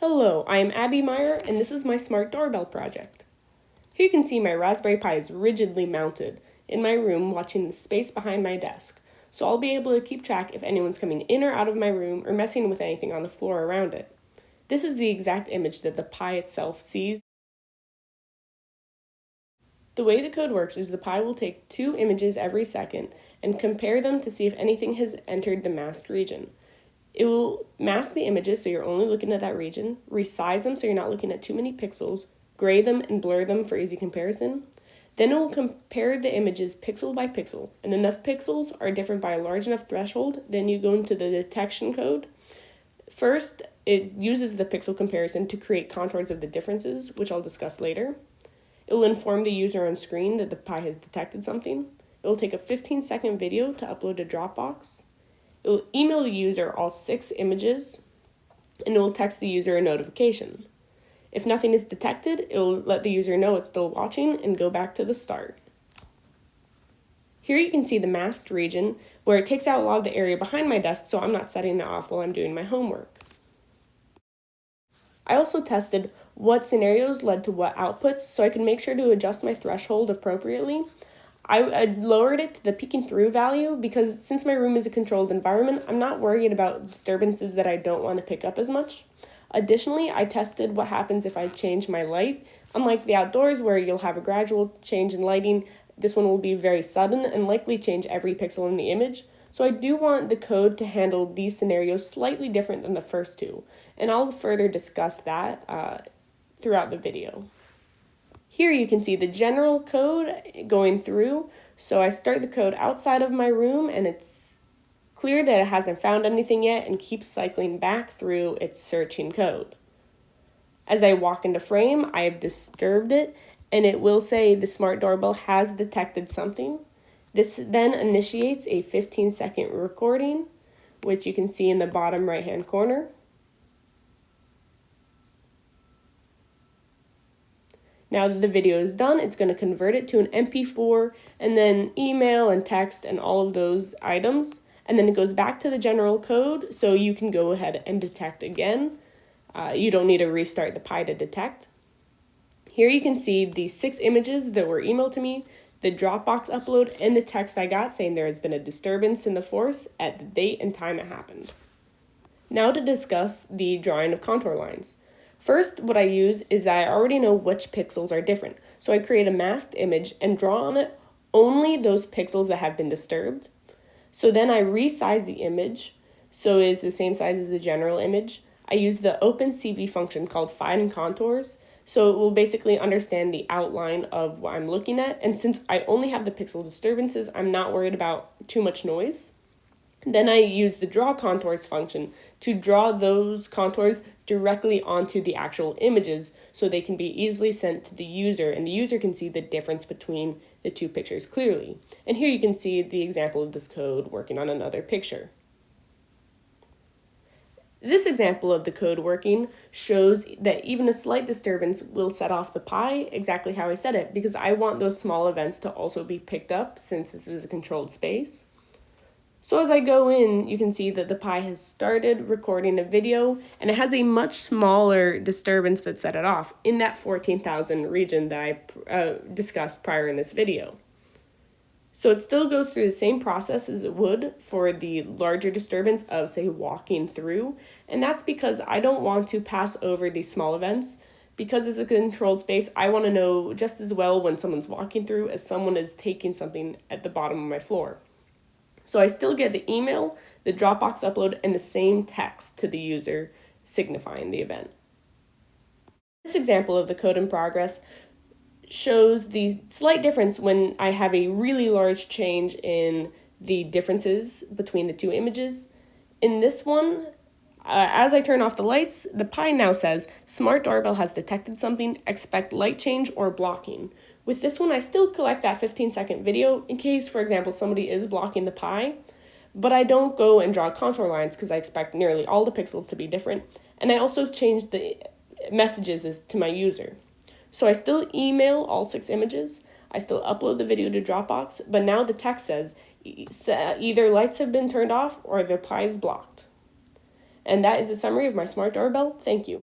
Hello, I am Abby Meyer, and this is my smart doorbell project. Here you can see my Raspberry Pi is rigidly mounted in my room watching the space behind my desk, so I'll be able to keep track if anyone's coming in or out of my room or messing with anything on the floor around it. This is the exact image that the Pi itself sees. The way the code works is the Pi will take 2 images every second and compare them to see if anything has entered the masked region. It will mask the images so you're only looking at that region, resize them so you're not looking at too many pixels, gray them and blur them for easy comparison. Then it will compare the images pixel by pixel, and enough pixels are different by a large enough threshold, then you go into the detection code. First, it uses the pixel comparison to create contours of the differences, which I'll discuss later. It will inform the user on screen that the Pi has detected something. It will take a 15-second video to upload to Dropbox. It will email the user all 6 images, and it will text the user a notification. If nothing is detected, it will let the user know it's still watching and go back to the start. Here you can see the masked region, where it takes out a lot of the area behind my desk so I'm not setting it off while I'm doing my homework. I also tested what scenarios led to what outputs so I could make sure to adjust my threshold appropriately. I lowered it to the peeking through value because since my room is a controlled environment, I'm not worried about disturbances that I don't want to pick up as much. Additionally, I tested what happens if I change my light. Unlike the outdoors where you'll have a gradual change in lighting, this one will be very sudden and likely change every pixel in the image. So I do want the code to handle these scenarios slightly different than the first two, and I'll further discuss that throughout the video. Here you can see the general code going through. So I start the code outside of my room and it's clear that it hasn't found anything yet and keeps cycling back through its searching code. As I walk into frame, I have disturbed it and it will say the smart doorbell has detected something. This then initiates a 15-second recording, which you can see in the bottom right-hand corner. Now that the video is done, it's going to convert it to an MP4 and then email and text and all of those items. And then it goes back to the general code so you can go ahead and detect again. You don't need to restart the Pi to detect. Here you can see the 6 images that were emailed to me, the Dropbox upload, and the text I got saying there has been a disturbance in the force at the date and time it happened. Now to discuss the drawing of contour lines. First, what I use is that I already know which pixels are different. So I create a masked image and draw on it only those pixels that have been disturbed. So then I resize the image so it is the same size as the general image. I use the OpenCV function called Find Contours. So it will basically understand the outline of what I'm looking at. And since I only have the pixel disturbances, I'm not worried about too much noise. Then I use the Draw Contours function to draw those contours directly onto the actual images so they can be easily sent to the user and the user can see the difference between the 2 pictures clearly. And here you can see the example of this code working on another picture. This example of the code working shows that even a slight disturbance will set off the Pi exactly how I said it, because I want those small events to also be picked up since this is a controlled space. So as I go in, you can see that the Pi has started recording a video and it has a much smaller disturbance that set it off in that 14,000 region that I discussed prior in this video. So it still goes through the same process as it would for the larger disturbance of, say, walking through. And that's because I don't want to pass over these small events. Because it's a controlled space, I want to know just as well when someone's walking through as someone is taking something at the bottom of my floor. So I still get the email, the Dropbox upload, and the same text to the user signifying the event. This example of the code in progress shows the slight difference when I have a really large change in the differences between the 2 images. In this one, as I turn off the lights, the Pi now says, Smart Doorbell has detected something, expect light change or blocking. With this one, I still collect that 15-second video in case, for example, somebody is blocking the Pi, but I don't go and draw contour lines because I expect nearly all the pixels to be different, and I also change the messages to my user. So I still email all 6 images, I still upload the video to Dropbox, but now the text says either lights have been turned off or the Pi is blocked. And that is the summary of my smart doorbell. Thank you.